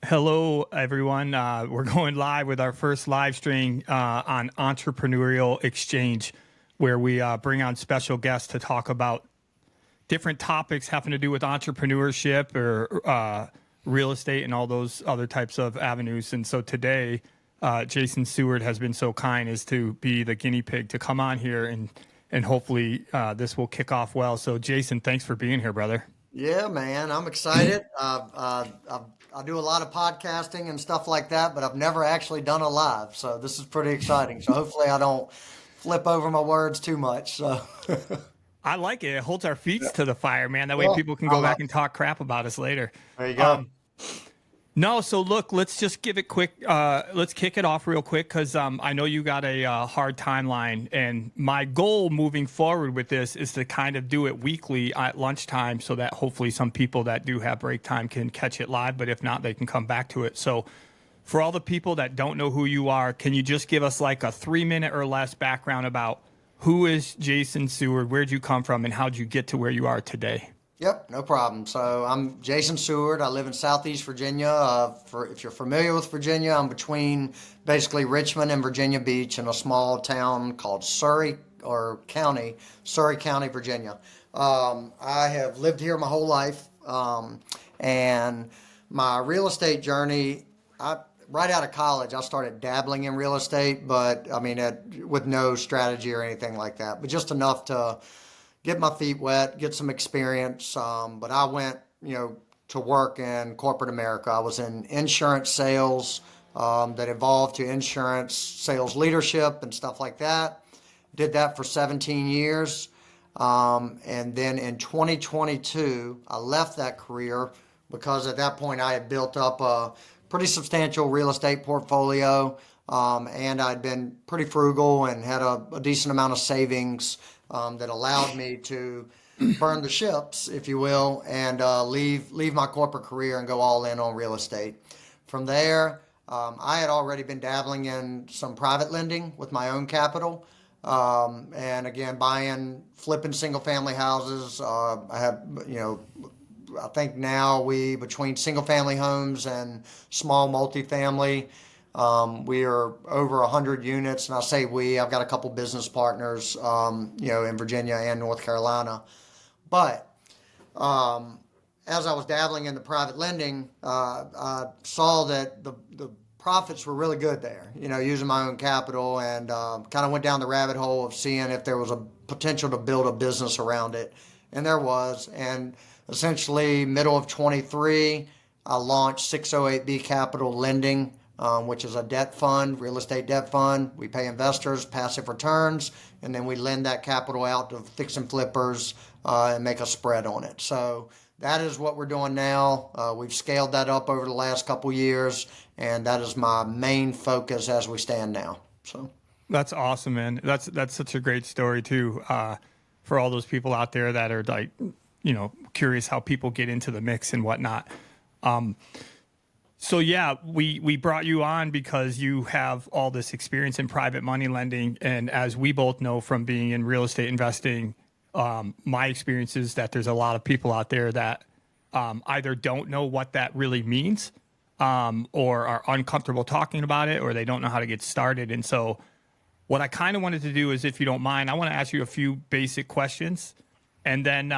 Hello, everyone. We're going live with our first live stream on Entrepreneurial Exchange, where we bring on special guests to talk about different topics having to do with entrepreneurship or real estate and all those other types of avenues. And so today, Jason Seward has been so kind as to be the guinea pig to come on here, and hopefully this will kick off well. So, Jason, thanks for being here, brother. Yeah, man, I'm excited. I do a lot of podcasting and stuff like that, but I've never actually done a live, so this is pretty exciting. So hopefully I don't flip over my words too much. So, I like it. It holds our feet yeah. to the fire, man. That way Well, people can I go love back and it. talk crap about us later. There you go. No, so look, let's just give it quick. Let's kick it off real quick because I know you got a hard timeline, and my goal moving forward with this is to kind of do it weekly at lunchtime, so that hopefully some people that do have break time can catch it live. But if not, they can come back to it. So, for all the people that don't know who you are, can you just give us like a 3 minute or less background about who is Jason Seward, where'd you come from, and how'd you get to where you are today? Yep, no problem. So I'm Jason Seward. I live in Southeast Virginia. If you're familiar with Virginia, I'm between basically Richmond and Virginia Beach in a small town called Surrey County, Virginia. I have lived here my whole life, and my real estate journey. Right out of college, I started dabbling in real estate, but I mean, with no strategy or anything like that, but just enough to get my feet wet, get some experience. But I went, to work in corporate America. I was in insurance sales that evolved to insurance sales leadership and stuff like that. Did that for 17 years. And then in 2022, I left that career because at that point I had built up a pretty substantial real estate portfolio. And I'd been pretty frugal and had a decent amount of savings that allowed me to burn the ships, if you will, and leave my corporate career and go all in on real estate. From there, I had already been dabbling in some private lending with my own capital, and again, flipping single family houses. I have, I think now between single family homes and small multifamily, we are over 100 units, and I say I've got a couple business partners, in Virginia and North Carolina. But as I was dabbling in the private lending, I saw that the profits were really good there, using my own capital, and kind of went down the rabbit hole of seeing if there was a potential to build a business around it. And there was. And essentially, middle of 23, I launched 608B Capital Lending, which is a debt fund, real estate debt fund. We pay investors passive returns, and then we lend that capital out to fix and flippers and make a spread on it. So that is what we're doing now. We've scaled that up over the last couple years, and that is my main focus as we stand now. So That's awesome, man. That's such a great story too. For all those people out there that are like, curious how people get into the mix and whatnot. So yeah, we brought you on because you have all this experience in private money lending, and as we both know from being in real estate investing, my experience is that there's a lot of people out there that either don't know what that really means, or are uncomfortable talking about it, or they don't know how to get started. And so, what I kind of wanted to do is, if you don't mind, I want to ask you a few basic questions, and then,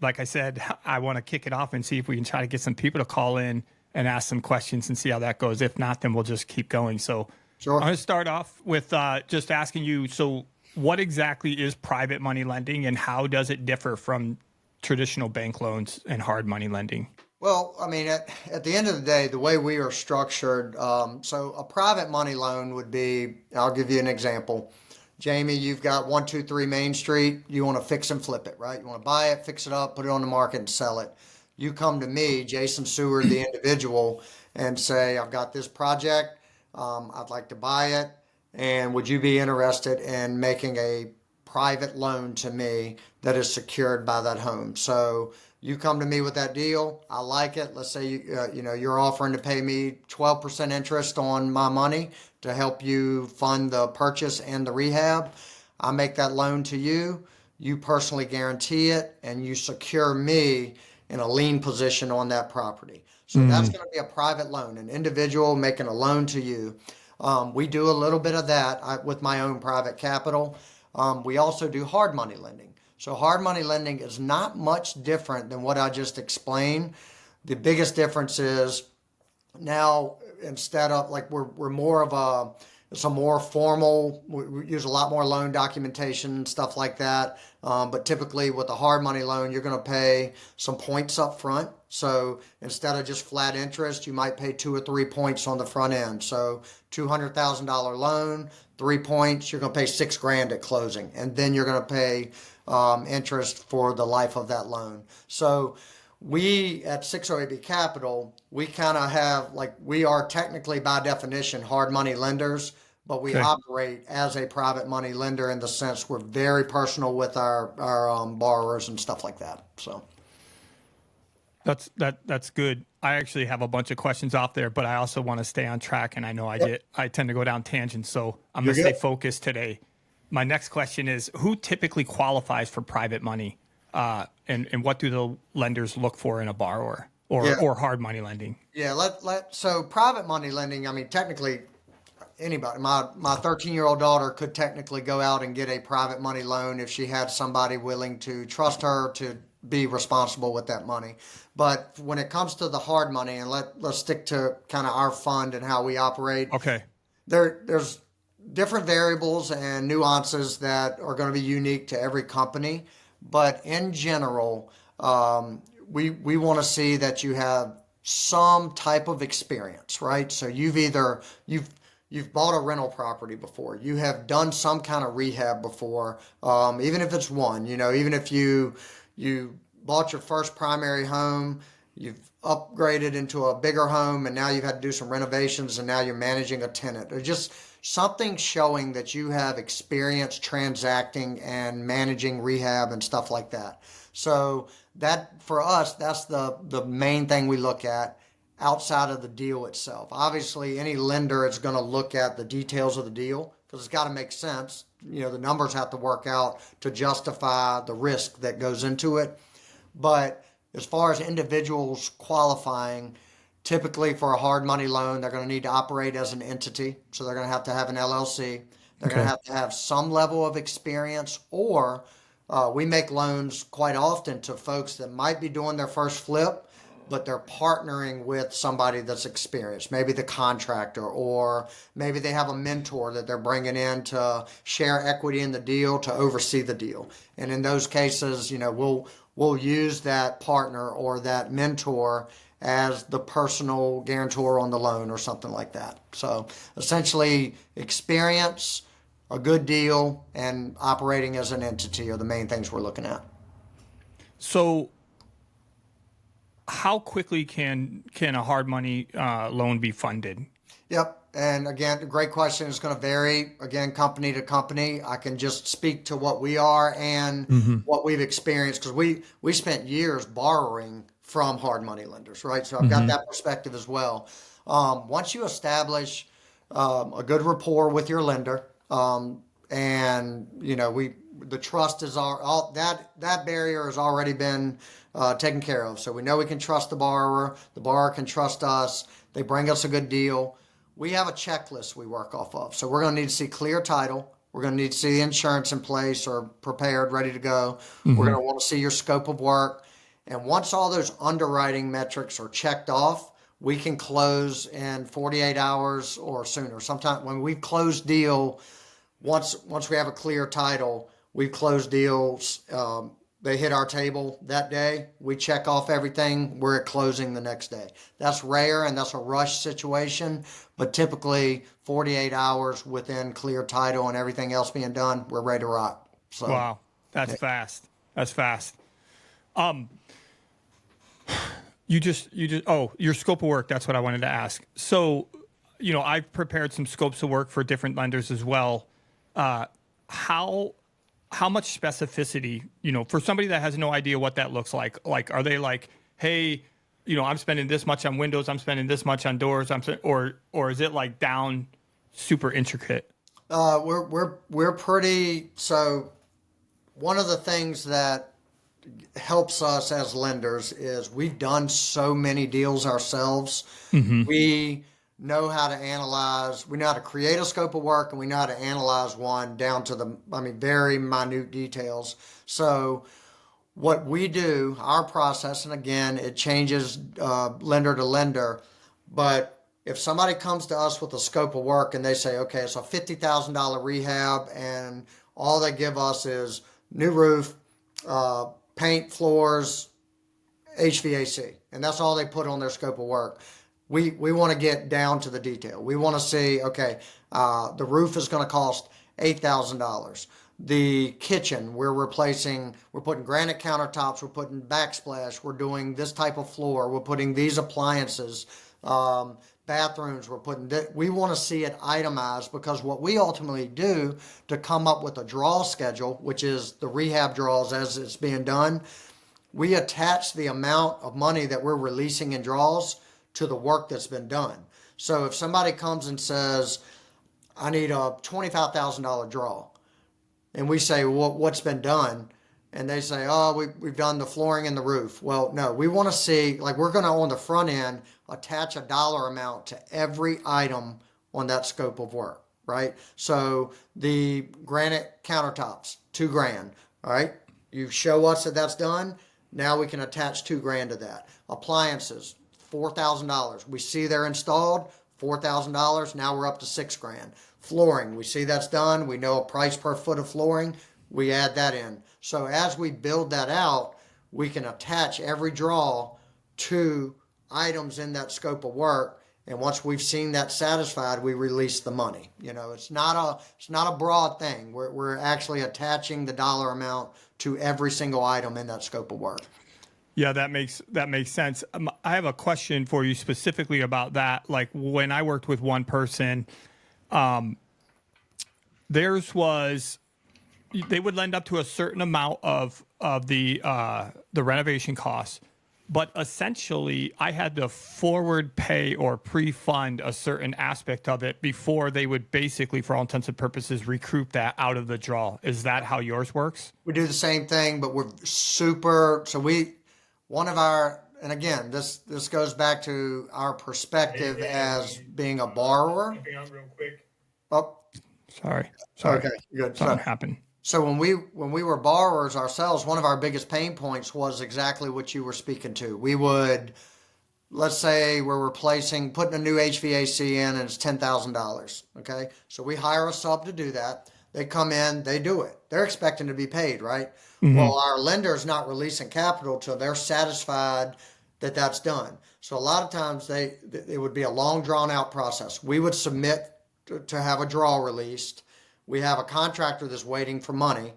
like I said, I want to kick it off and see if we can try to get some people to call in and ask some questions and see how that goes. If not, then we'll just keep going. So sure. I'm going to start off with just asking you, so what exactly is private money lending, and how does it differ from traditional bank loans and hard money lending? Well, I mean, at the end of the day, the way we are structured, so a private money loan would be, I'll give you an example. Jamie, you've got 123 Main Street. You want to fix and flip it, right? You want to buy it, fix it up, put it on the market, and sell it. You come to me, Jason Seward, the individual, and say, I've got this project. I'd like to buy it. And would you be interested in making a private loan to me that is secured by that home? So you come to me with that deal. I like it. Let's say you're offering to pay me 12% interest on my money to help you fund the purchase and the rehab. I make that loan to you. You personally guarantee it, and you secure me in a lien position on that property. So that's going to be a private loan, an individual making a loan to you. We do a little bit of that with my own private capital. We also do hard money lending. So hard money lending is not much different than what I just explained. The biggest difference is now instead of like we're more of it's a more formal, we use a lot more loan documentation, stuff like that. But typically with a hard money loan, you're going to pay some points up front. So instead of just flat interest, you might pay 2 or 3 points on the front end. So $200,000 loan, 3 points, you're going to pay $6,000 at closing. And then you're going to pay interest for the life of that loan. So we at 608B Capital, we kind of have like, we are technically by definition hard money lenders, but we operate as a private money lender in the sense we're very personal with our borrowers and stuff like that. So that's good. I actually have a bunch of questions off there, but I also want to stay on track, and I know I tend to go down tangents, so I'm going to stay focused today. My next question is, who typically qualifies for private money? And what do the lenders look for in a borrower or hard money lending? Yeah, so private money lending, I mean, technically anybody, my 13-year-old daughter could technically go out and get a private money loan if she had somebody willing to trust her to be responsible with that money. But when it comes to the hard money, and let's stick to kind of our fund and how we operate. Okay. There's different variables and nuances that are going to be unique to every company. But in general, we want to see that you have some type of experience, right? So you've bought a rental property before, you have done some kind of rehab before, even if it's one, even if you bought your first primary home, you've upgraded into a bigger home, and now you've had to do some renovations, and now you're managing a tenant, or just something showing that you have experience transacting and managing rehab and stuff like that. So that, for us, that's the main thing we look at outside of the deal itself. Obviously, any lender is going to look at the details of the deal because it's got to make sense. The numbers have to work out to justify the risk that goes into it. But as far as individuals qualifying, typically for a hard money loan, they're going to need to operate as an entity. So they're going to have an LLC. They're going to have some level of experience, or we make loans quite often to folks that might be doing their first flip, but they're partnering with somebody that's experienced, maybe the contractor, or maybe they have a mentor that they're bringing in to share equity in the deal, to oversee the deal. And in those cases, we'll use that partner or that mentor as the personal guarantor on the loan or something like that. So essentially, experience, a good deal, and operating as an entity are the main things we're looking at. So how quickly can a hard money loan be funded? Yep. And again, great question. It's going to vary, again, company to company. I can just speak to what we are and what we've experienced, because we spent years borrowing from hard money lenders, right? So I've got that perspective as well. Once you establish a good rapport with your lender, and the trust is all that barrier has already been taken care of. So we know we can trust the borrower can trust us. They bring us a good deal. We have a checklist we work off of. So we're going to need to see clear title. We're going to need to see the insurance in place or prepared, ready to go. We're going to want to see your scope of work. And once all those underwriting metrics are checked off, we can close in 48 hours or sooner. Sometimes when we close deal, once we have a clear title, we've closed deals. They hit our table that day. We check off everything. We're at closing the next day. That's rare, and that's a rush situation. But typically, 48 hours within clear title and everything else being done, we're ready to rock. So, wow, that's fast. That's fast. Your scope of work. That's what I wanted to ask. So, I've prepared some scopes of work for different lenders as well. How much specificity, for somebody that has no idea what that looks like are they like, hey, I'm spending this much on windows, I'm spending this much on doors, or is it like down super intricate? We're pretty, so one of the things that helps us as lenders is we've done so many deals ourselves. We know how to analyze, we know how to create a scope of work, and we know how to analyze one down to the, very minute details. So what we do, our process, and again, it changes lender to lender, but if somebody comes to us with a scope of work and they say, okay, it's a $50,000 rehab, and all they give us is new roof, paint, floors, HVAC, and that's all they put on their scope of work. We want to get down to the detail. We want to see, okay, the roof is going to cost $8,000. The kitchen, we're putting granite countertops, we're putting backsplash, we're doing this type of floor, we're putting these appliances, bathrooms, we want to see it itemized, because what we ultimately do to come up with a draw schedule, which is the rehab draws as it's being done, we attach the amount of money that we're releasing in draws to the work that's been done. So if somebody comes and says, I need a $25,000 draw, and we say, well, what's been done? And they say, oh, we've done the flooring and the roof. Well, no, we want to see, like, we're going to, on the front end, attach a dollar amount to every item on that scope of work, right? So the granite countertops, $2,000, all right? You show us that that's done. Now we can attach $2,000 to that. Appliances, $4,000. We see they're installed, $4,000. Now we're up to $6,000. Flooring, we see that's done. We know a price per foot of flooring. We add that in. So as we build that out, we can attach every draw to items in that scope of work. And once we've seen that satisfied, we release the money. It's not a broad thing. We're actually attaching the dollar amount to every single item in that scope of work. Yeah, that makes sense. I have a question for you specifically about that. Like, when I worked with one person, theirs was, they would lend up to a certain amount of the renovation costs, but essentially I had to forward pay or pre-fund a certain aspect of it before they would basically, for all intents and purposes, recoup that out of the draw. Is that how yours works? We do the same thing, but and again, this goes back to our perspective as being a borrower. Real quick. Oh, sorry. okay, good. Something happened. So when we were borrowers ourselves, one of our biggest pain points was exactly what you were speaking to. We would, let's say we're putting a new HVAC in, and it's $10,000. Okay, so we hire a sub to do that. They come in, they do it. They're expecting to be paid, right? Mm-hmm. Well, our lender's not releasing capital till they're satisfied that that's done. So a lot of times it would be a long, drawn out process. We would submit to have a draw released. We have a contractor that's waiting for money.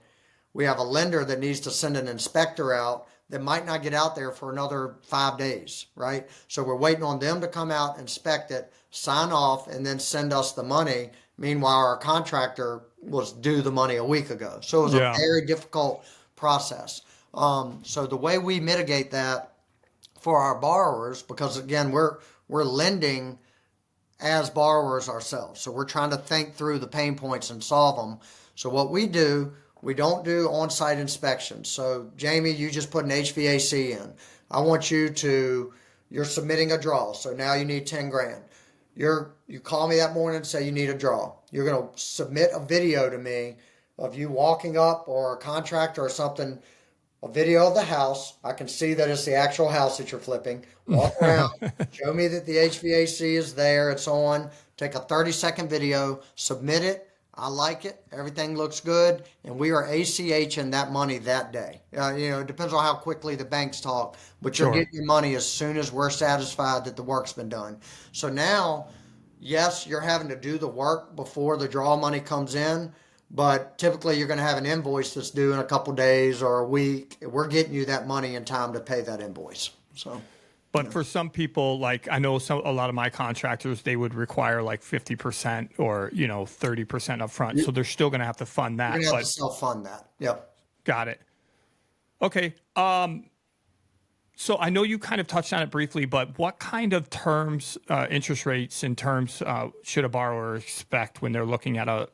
We have a lender that needs to send an inspector out that might not get out there for another 5 days, right? So we're waiting on them to come out, inspect it, sign off, and then send us the money. Meanwhile, our contractor was due the money a week ago. So it was a very difficult process. So the way we mitigate that for our borrowers, because again, we're lending as borrowers ourselves. So we're trying to think through the pain points and solve them. So what we do, we don't do on-site inspections. So Jamie, you just put an HVAC in. You're submitting a draw. So now you need $10,000. You call me that morning and say you need a draw. You're going to submit a video to me of you walking up, or a contractor or something, a video of the house. I can see that it's the actual house that you're flipping. Walk around, show me that the HVAC is there, it's on. Take a 30-second video, submit it. I like it. Everything looks good. And we are ACHing that money that day. It depends on how quickly the banks talk, but you're getting your money as soon as we're satisfied that the work's been done. So now, yes, you're having to do the work before the draw money comes in, but typically you're going to have an invoice that's due in a couple days or a week. We're getting you that money in time to pay that invoice. But for some people, like I know a lot of my contractors, they would require like 50% or 30% up front. So they're still going to have to fund that. You're going to have to self-fund that. Yep. Got it. Okay. So I know you kind of touched on it briefly, but what kind of terms, interest rates in terms should a borrower expect when they're looking at a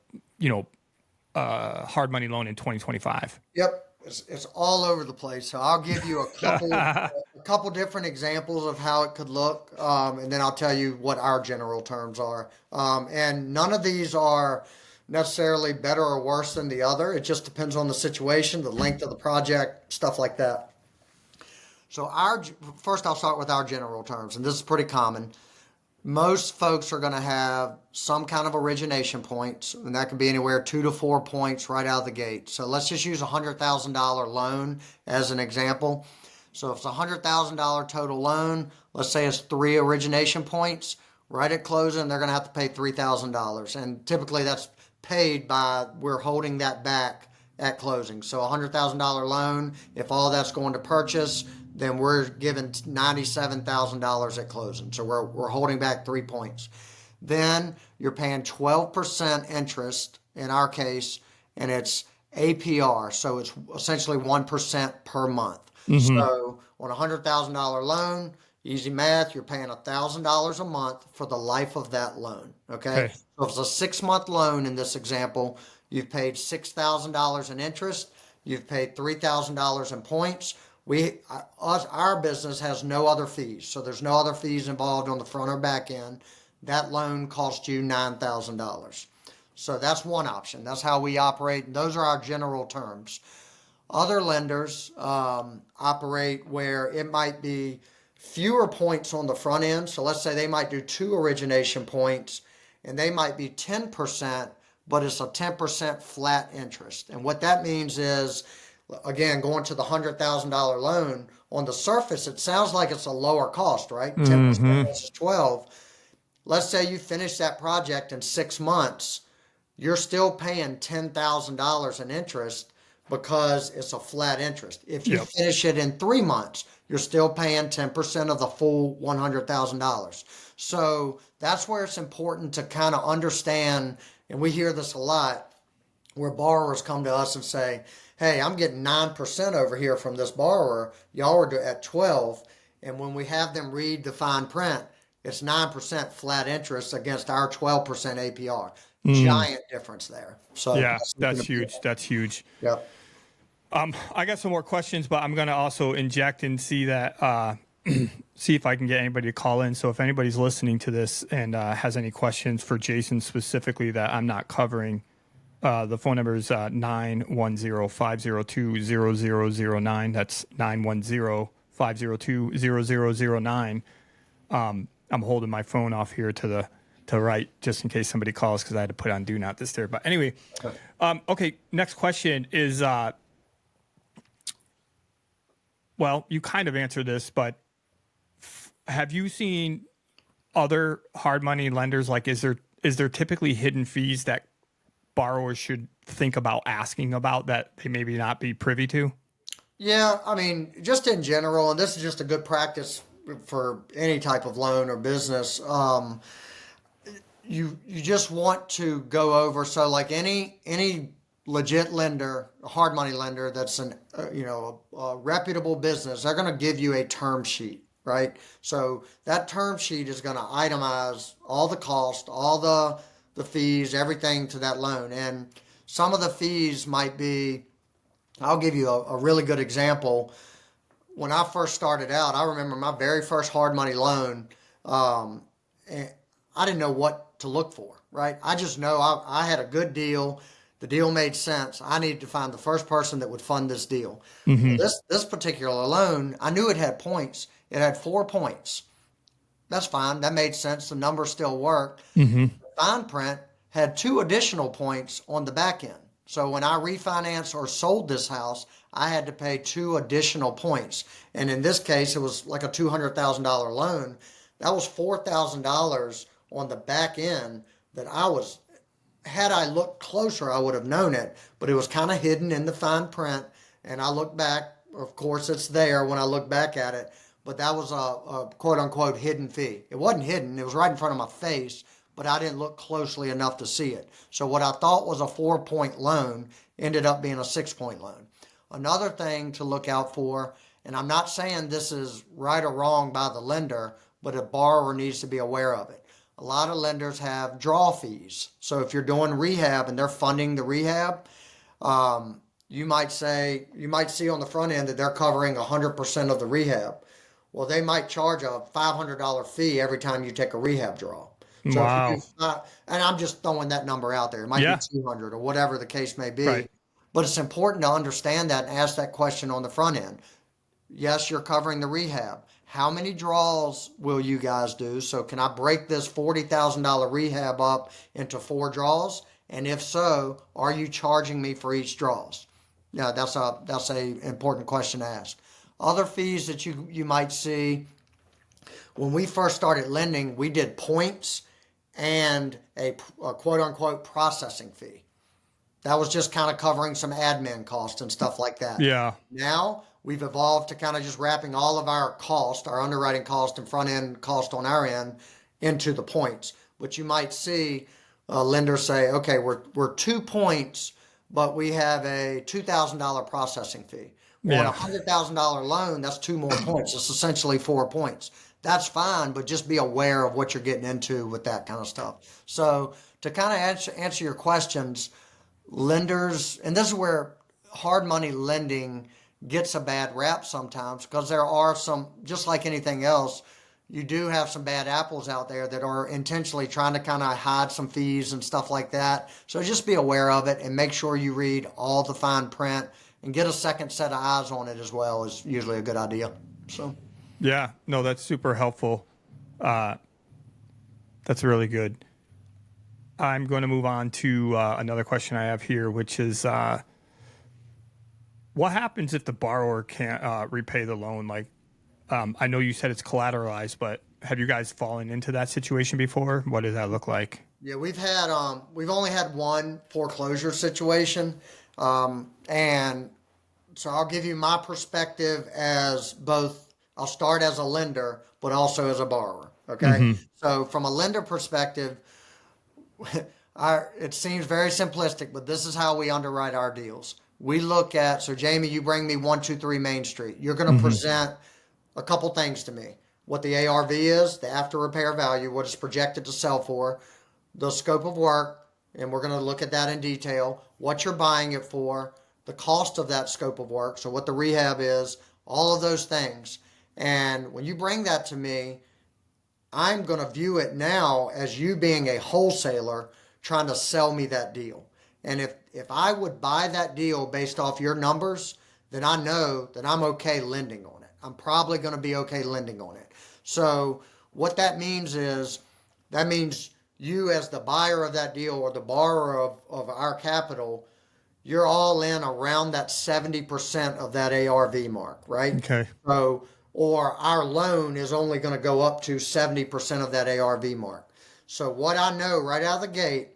hard money loan in 2025? Yep. It's all over the place. So I'll give you a couple different examples of how it could look, and then I'll tell you what our general terms are. And none of these are necessarily better or worse than the other. It just depends on the situation, the length of the project, stuff like that. So first, I'll start with our general terms, and this is pretty common. Most folks are going to have some kind of origination points, and that can be anywhere 2 to 4 points right out of the gate. So let's just use a $100,000 loan as an example. So if it's a $100,000 total loan, let's say it's 3 origination points. Right at closing, they're going to have to pay $3,000, and typically that's paid by we're holding that back at closing. So a $100,000 loan, if all that's going to purchase, then we're giving $97,000 at closing. So we're holding back 3 points. Then you're paying 12% interest in our case, and it's APR. So it's essentially 1% per month. So on a $100,000 loan, easy math, you're paying $1,000 a month for the life of that loan. Okay. So if it's a 6-month loan in this example, you've paid $6,000 in interest, you've paid $3,000 in points. Our business has no other fees, so there's no other fees involved on the front or back end. That loan cost you $9,000. So that's one option. That's how we operate. And those are our general terms. Other lenders operate where it might be fewer points on the front end. So let's say they might do 2 origination points, and they might be 10%, but it's a 10% flat interest. And what that means is, again, going to the $100,000 loan, on the surface, it sounds like it's a lower cost, right? 10% versus 12. Let's say you finish that project in 6 months, you're still paying $10,000 in interest because it's a flat interest. If you finish it in 3 months, you're still paying 10% of the full $100,000. So that's where it's important to kind of understand, and we hear this a lot, where borrowers come to us and say, hey, I'm getting 9% over here from this borrower. Y'all are at 12. And when we have them read the fine print, it's 9% flat interest against our 12% APR. Giant difference there. So yeah, that's huge. That's huge. Yep. I got some more questions, but I'm going to also inject and see that, see if I can get anybody to call in. So if anybody's listening to this and has any questions for Jason specifically that I'm not covering, the phone number is 910-502-0009. That's 910-502-0009. I'm holding my phone off here to the right just in case somebody calls because I had to put on Do Not Disturb. But anyway, okay, next question is, well, you kind of answered this, but have you seen other hard money lenders? Like, is there typically hidden fees that borrowers should think about asking about that they maybe not be privy to? Yeah, I mean, just in general, and this is just a good practice for any type of loan or business. You just want to go over, so like any legit lender, a hard money lender that's a reputable business, they're going to give you a term sheet, right? So that term sheet is going to itemize all the cost, all the fees, everything to that loan. And some of the fees might be, I'll give you a really good example. When I first started out, I remember my very first hard money loan, and I didn't know what to look for, right? I just know I had a good deal. The deal made sense. I needed to find the first person that would fund this deal. This particular loan, I knew it had points. It had 4 points. That's fine. That made sense. The numbers still worked. The fine print had 2 additional points on the back end. So when I refinanced or sold this house, I had to pay 2 additional points. And in this case, it was like a $200,000 loan. That was $4,000 on the back end that had I looked closer, I would have known it, but it was kind of hidden in the fine print. And I look back, of course it's there when I look back at it, but that was a quote unquote hidden fee. It wasn't hidden, it was right in front of my face, but I didn't look closely enough to see it. So what I thought was a 4-point loan ended up being a 6-point loan. Another thing to look out for, and I'm not saying this is right or wrong by the lender, but a borrower needs to be aware of it. A lot of lenders have draw fees. So if you're doing rehab and they're funding the rehab, you might see on the front end that they're covering 100% of the rehab. Well, they might charge a $500 fee every time you take a rehab draw. So if you do, Wow. and I'm just throwing that number out there, it might be Yeah. 200 or whatever the case may be. Right. But it's important to understand that and ask that question on the front end. Yes, you're covering the rehab. How many draws will you guys do? So can I break this $40,000 rehab up into 4 draws? And if so, are you charging me for each draws? Yeah, that's a important question to ask. Other fees that you might see when we first started lending, we did points and a quote unquote processing fee. That was just kind of covering some admin costs and stuff like that. Yeah. Now we've evolved to kind of just wrapping all of our cost, our underwriting cost and front end cost on our end into the points. But you might see a lender say, okay, we're 2 points, but we have a $2,000 processing fee. Well, on a Yeah. $100,000 loan, that's 2 more points. It's essentially 4 points. That's fine, but just be aware of what you're getting into with that kind of stuff. So to kind of answer your questions, lenders, and this is where hard money lending gets a bad rap sometimes because there are some, just like anything else, you do have some bad apples out there that are intentionally trying to kind of hide some fees and stuff like that. So just be aware of it and make sure you read all the fine print and get a second set of eyes on it as well is usually a good idea. So, Yeah. No, that's super helpful. That's really good. I'm going to move on to another question I have here, which is what happens if the borrower can't repay the loan? Like, I know you said it's collateralized, but have you guys fallen into that situation before? What does that look like? yeah, we've only had one foreclosure situation. And so I'll give you my perspective as both, I'll start as a lender, but also as a borrower. Okay. So from a lender perspective, it seems very simplistic, but this is how we underwrite our deals. We look at, so Jamie, you bring me 123 Main Street. You're going to present a couple things to me. What the ARV is, the after repair value, what it's projected to sell for, the scope of work, and we're going to look at that in detail, what you're buying it for, the cost of that scope of work, so what the rehab is, all of those things. And when you bring that to me, I'm going to view it now as you being a wholesaler trying to sell me that deal. And if I would buy that deal based off your numbers, then I know that I'm okay lending on it. I'm probably going to be okay lending on it. So what that means is that means you as the buyer of that deal or the borrower of our capital, you're all in around that 70% of that ARV mark, right? Okay. So, or our loan is only going to go up to 70% of that ARV mark. So what I know right out of the gate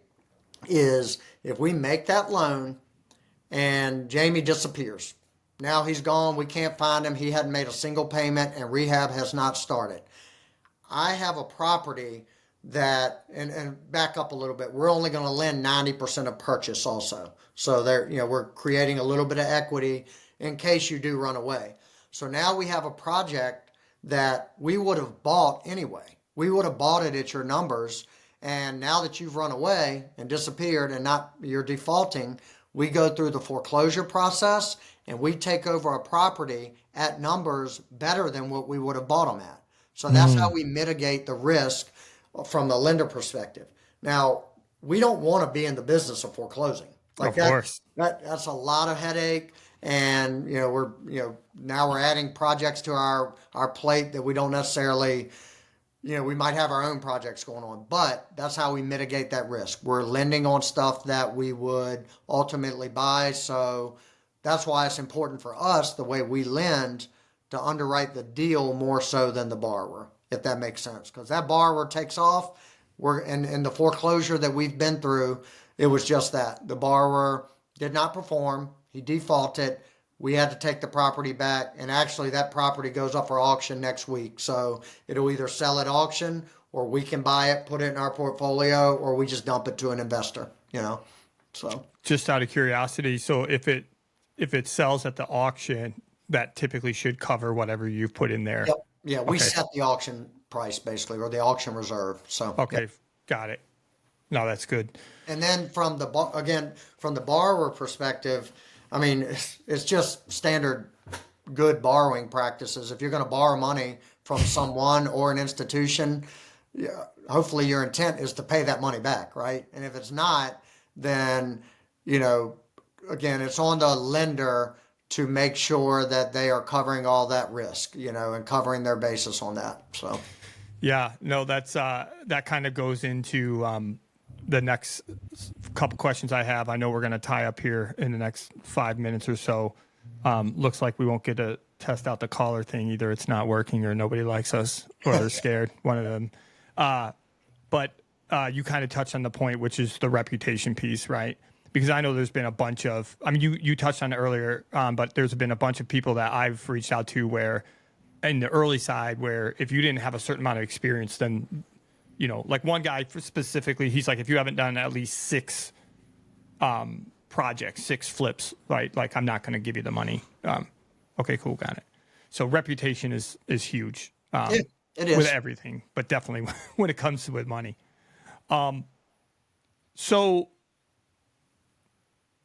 is if we make that loan and Jamie disappears, now he's gone, we can't find him, he hadn't made a single payment and rehab has not started. I have a property that, and back up a little bit, we're only going to lend 90% of purchase also. So there, we're creating a little bit of equity in case you do run away. So now we have a project that we would have bought anyway. We would have bought it at your numbers. And now that you've run away and disappeared and you're defaulting, we go through the foreclosure process and we take over a property at numbers better than what we would have bought them at. So that's how we mitigate the risk from the lender perspective. Now, we don't want to be in the business of foreclosing. Of course. That's a lot of headache. And, now we're adding projects to our plate that we don't necessarily, we might have our own projects going on, but that's how we mitigate that risk. We're lending on stuff that we would ultimately buy. So that's why it's important for us, the way we lend, to underwrite the deal more so than the borrower, if that makes sense. Because that borrower takes off, in the foreclosure that we've been through, it was just that. The borrower did not perform, he defaulted, we had to take the property back, and actually that property goes up for auction next week. So it'll either sell at auction, or we can buy it, put it in our portfolio, or we just dump it to an investor, So Just out of curiosity, so if it sells at the auction, that typically should cover whatever you've put in there. yep. Yeah, we Okay. set the auction price basically, or the auction reserve. So Okay, yep. got it. No, that's good. And then from the borrower perspective, I mean, it's just standard good borrowing practices. If you're going to borrow money from someone or an institution, yeah, hopefully your intent is to pay that money back, right? And if it's not, then, you know, again, it's on the lender to make sure that they are covering all that risk, you know, and covering their basis on that. So, Yeah, no, that's that kind of goes into the next couple questions I have. I know we're going to tie up here in the next 5 minutes or so. Looks like we won't get to test out the caller thing. Either it's not working or nobody likes us or they're scared. One of them. But you kind of touched on the point, which is the reputation piece, right? Because I know there's been a bunch of, I mean, you touched on it earlier, but there's been a bunch of people that I've reached out to where in the early side, where if you didn't have a certain amount of experience, then, you know, like one guy specifically, he's like, if you haven't done at least 6 projects, 6 flips, right? Like, I'm not going to give you the money. Okay, cool. Got it. So reputation is huge. it is. With everything, but definitely when it comes to with money. So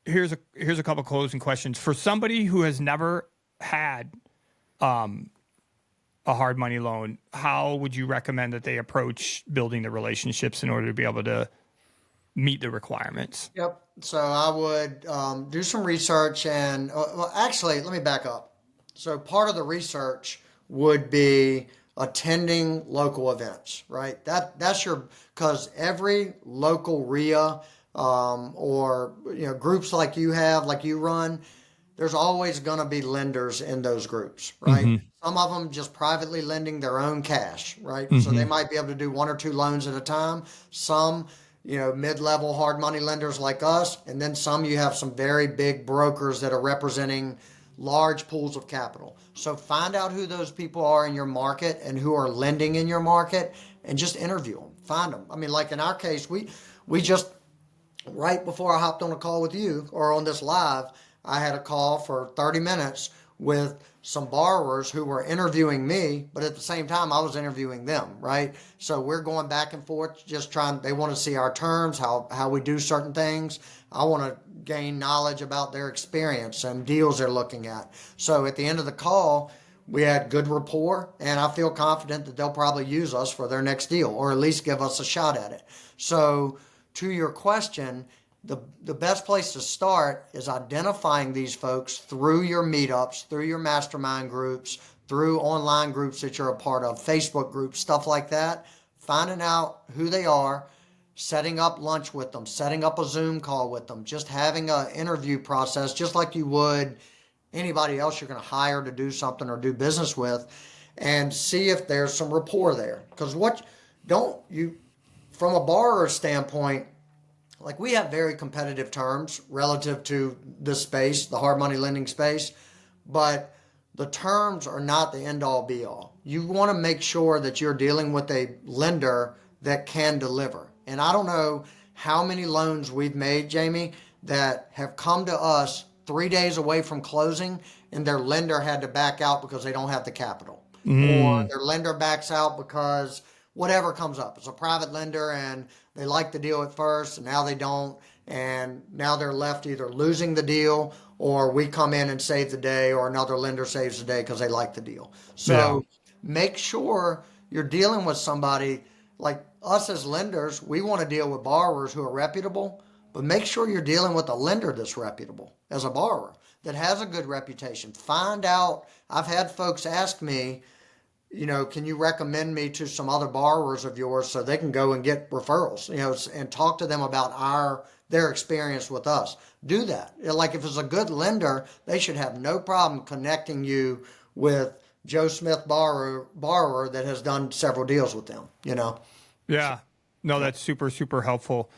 here's a couple closing questions for somebody who has never had a hard money loan. How would you recommend that they approach building the relationships in order to be able to meet the requirements? Yep. So I would do some research and, well, actually, let me back up. So part of the research would be attending local events, right? That's your, because every local RIA or, you know, groups like you have, like you run, there's always going to be lenders in those groups, right? Mm-hmm. Some of them just privately lending their own cash, right? Mm-hmm. So they might be able to do 1 or 2 loans at a time. Some, you know, mid-level hard money lenders like us, and then some you have some very big brokers that are representing large pools of capital. So find out who those people are in your market and who are lending in your market, and just interview them. Find them. I mean, like in our case, we just, right before I hopped on a call with you or on this live, I had a call for 30 minutes with some borrowers who were interviewing me, but at the same time, I was interviewing them, right? So we're going back and forth, just trying, they want to see our terms, how we do certain things. I want to gain knowledge about their experience and deals they're looking at. So at the end of the call, we had good rapport, and I feel confident that they'll probably use us for their next deal, or at least give us a shot at it. So to your question, the best place to start is identifying these folks through your meetups, through your mastermind groups, through online groups that you're a part of, Facebook groups, stuff like that, finding out who they are, setting up lunch with them, setting up a Zoom call with them, just having an interview process, just like you would anybody else you're going to hire to do something or do business with, and see if there's some rapport there. Because from a borrower standpoint, like we have very competitive terms relative to this space, the hard money lending space, but the terms are not the end all be all. You want to make sure that you're dealing with a lender that can deliver. And I don't know how many loans we've made, Jamie, that have come to us 3 days away from closing and their lender had to back out because they don't have the capital. Or their lender backs out because whatever comes up. It's a private lender and they like the deal at first and now they don't. And now they're left either losing the deal or we come in and save the day or another lender saves the day because they like the deal. So make sure you're dealing with somebody like us as lenders. We want to deal with borrowers who are reputable, but make sure you're dealing with a lender that's reputable as a borrower that has a good reputation. Find out. I've had folks ask me, you know, can you recommend me to some other borrowers of yours so they can go and get referrals, you know, and talk to them about their experience with us. Do that. Like if it's a good lender, they should have no problem connecting you with Joe Smith borrower that has done several deals with them, you know? Yeah. No, that's super, super helpful.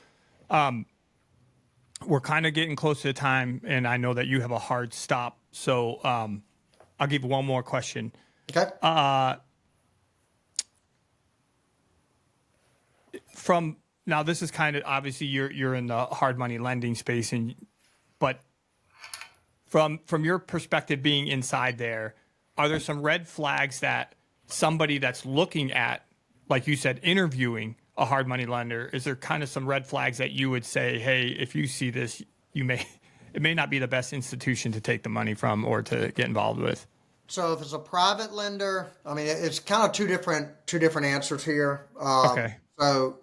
We're kind of getting close to the time, and I know that you have a hard stop. So I'll give one more question. Okay. From now, this is kind of obviously you're in the hard money lending space, but from your perspective, being inside there, are there some red flags that somebody that's looking at, like you said, interviewing a hard money lender? Is there kind of some red flags that you would say, hey, if you see this, you may it may not be the best institution to take the money from or to get involved with. So if it's a private lender, I mean, it's kind of two different answers here. Okay. So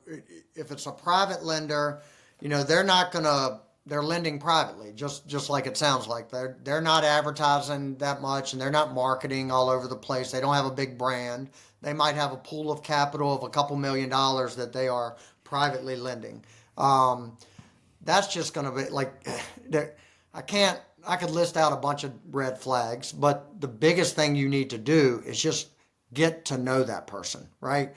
if it's a private lender, they're lending privately, just like it sounds like. They're not advertising that much, and they're not marketing all over the place. They don't have a big brand. They might have a pool of capital of a couple $1,000,000 that they are privately lending. That's just going to be like, I could list out a bunch of red flags, but the biggest thing you need to do is just get to know that person, right?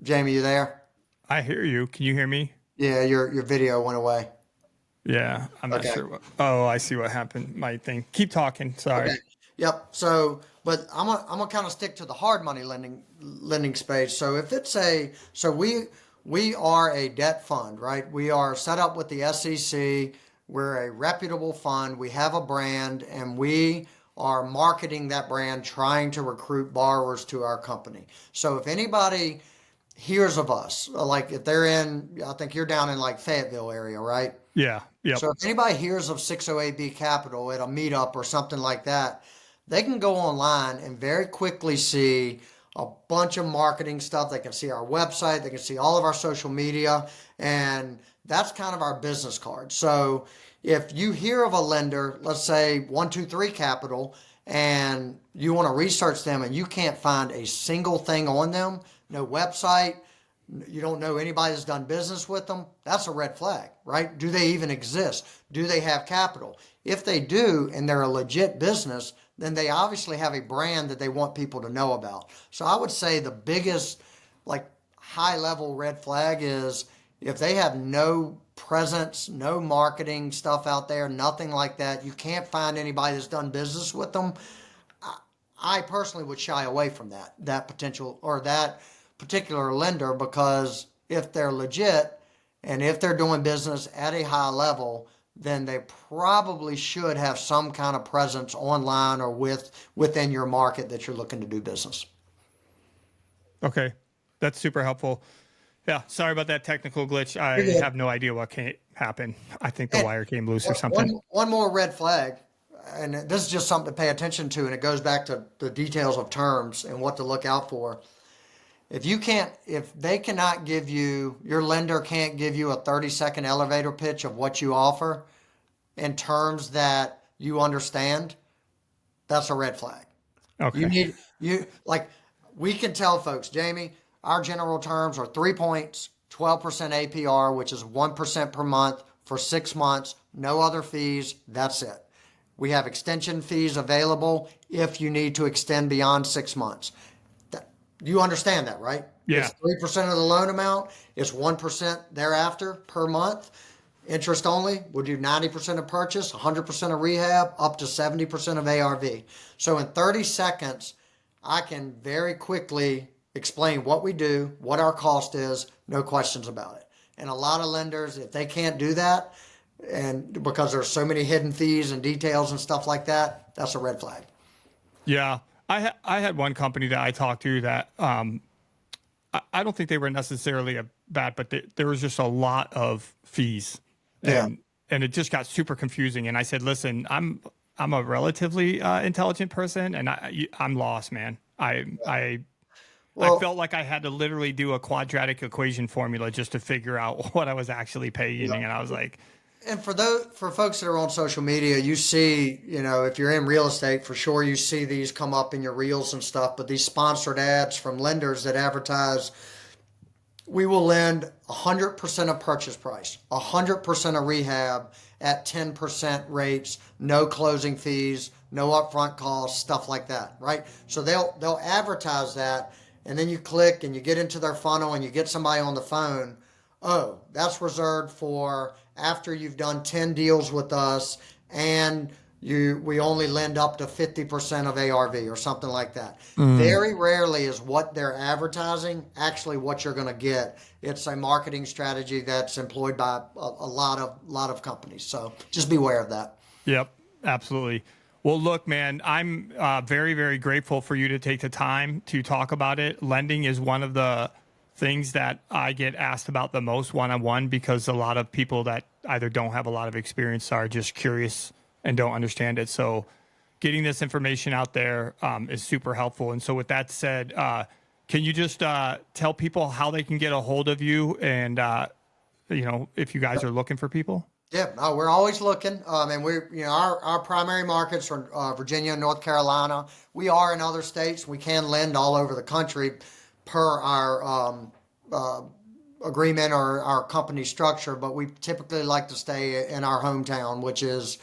Jamie, you there? I hear you. Can you hear me? Yeah, your video went away. Yeah, I'm not sure what. Oh, I see what happened. My thing. Keep talking. Sorry. Okay. Yep. So, but I'm gonna kind of stick to the hard money lending space. So if it's we are a debt fund, right? We are set up with the SEC. We're a reputable fund. We have a brand, and we are marketing that brand, trying to recruit borrowers to our company. So if anybody hears of us, like if they're I think you're down in like Fayetteville area, right? Yeah. Yep. So if anybody hears of 608B Capital at a meetup or something like that, they can go online and very quickly see a bunch of marketing stuff. They can see our website, they can see all of our social media, and that's kind of our business card. So if you hear of a lender, let's say 123 Capital, and you want to research them and you can't find a single thing on them, no website, you don't know anybody that's done business with them, that's a red flag, right? Do they even exist? Do they have capital? If they do, and they're a legit business, then they obviously have a brand that they want people to know about. So I would say the biggest, like, high level red flag is if they have no presence, no marketing stuff out there, nothing like that, you can't find anybody that's done business with them. I personally would shy away from that particular lender, because if they're legit and if they're doing business at a high level, then they probably should have some kind of presence online or within your market that you're looking to do business. Okay. That's super helpful. Yeah. Sorry about that technical glitch. I have no idea what can happen. I think the wire came loose or something. One more red flag, and this is just something to pay attention to, and it goes back to the details of terms and what to look out for. If they cannot give you, your lender can't give you a 30-second elevator pitch of what you offer in terms that you understand, that's a red flag. Okay. We can tell folks, Jamie, our general terms are 3 points, 12% APR, which is 1% per month for 6 months, no other fees, that's it. We have extension fees available if you need to extend beyond 6 months. You understand that, right? Yeah. It's 3% of the loan amount. It's 1% thereafter per month. Interest only. We'll do 90% of purchase, 100% of rehab, up to 70% of ARV. So in 30 seconds, I can very quickly explain what we do, what our cost is, no questions about it. And a lot of lenders, if they can't do that, and because there's so many hidden fees and details and stuff like that, that's a red flag. Yeah. I had one company that I talked to that I don't think they were necessarily bad, but there was just a lot of fees. And it just got super confusing. And I said, listen, I'm a relatively intelligent person, and I'm lost, man. I felt like I had to literally do a quadratic equation formula just to figure out what I was actually paying. And I was like, and for folks that are on social media, you see, if you're in real estate, for sure, you see these come up in your reels and stuff, but these sponsored ads from lenders that advertise, we will lend 100% of purchase price, 100% of rehab at 10% rates, no closing fees, no upfront costs, stuff like that, right? So they'll advertise that, and then you click and you get into their funnel and you get somebody on the phone. Oh, that's reserved for after you've done 10 deals with us, and we only lend up to 50% of ARV or something like that. Very rarely is what they're advertising actually what you're going to get. It's a marketing strategy that's employed by a lot of companies. So just beware of that. Yep, absolutely. Well, look, man, I'm very, very grateful for you to take the time to talk about it. Lending is one of the things that I get asked about the most one-on-one, because a lot of people that either don't have a lot of experience, are just curious and don't understand it. So getting this information out there is super helpful. And so with that said, can you just tell people how they can get a hold of you and, if you guys are looking for people? Yeah, no, we're always looking, and our primary markets are Virginia and North Carolina. We are in other states. We can lend all over the country per our agreement or our company structure, but we typically like to stay in our hometown, which is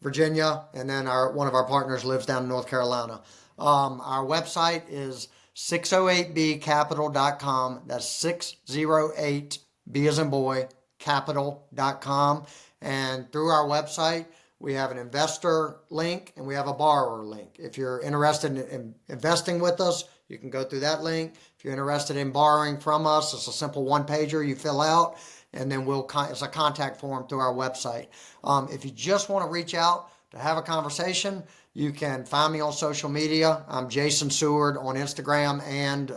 Virginia, and then one of our partners lives down in North Carolina. Our website is 608bcapital.com. That's 608B as in boy, capital.com. And through our website, we have an investor link and we have a borrower link. If you're interested in investing with us, you can go through that link. If you're interested in borrowing from us, it's a simple one-pager you fill out, and then it's a contact form through our website. If you just want to reach out to have a conversation, you can find me on social media. I'm Jason Seward on Instagram and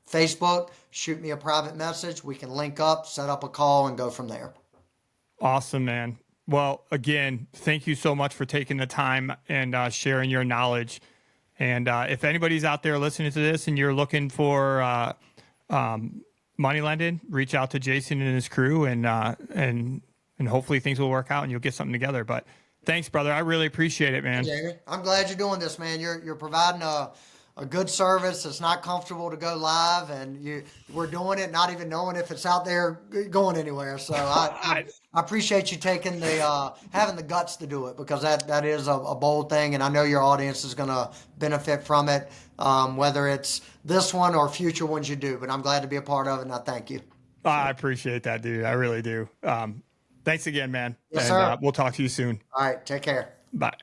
Facebook. Shoot me a private message. We can link up, set up a call, and go from there. Awesome, man. Well, again, thank you so much for taking the time and sharing your knowledge. And if anybody's out there listening to this and you're looking for money lending, reach out to Jason and his crew, and hopefully things will work out and you'll get something together. But thanks, brother. I really appreciate it, man. Jamie, I'm glad you're doing this, man. You're providing a good service. It's not comfortable to go live, and we're doing it not even knowing if it's out there going anywhere. So I appreciate you taking having the guts to do it, because that is a bold thing, and I know your audience is going to benefit from it, whether it's this one or future ones you do. But I'm glad to be a part of it, and I thank you. I appreciate that, dude. I really do. Thanks again, man. Yes, and sir. We'll talk to you soon. All right, take care. Bye.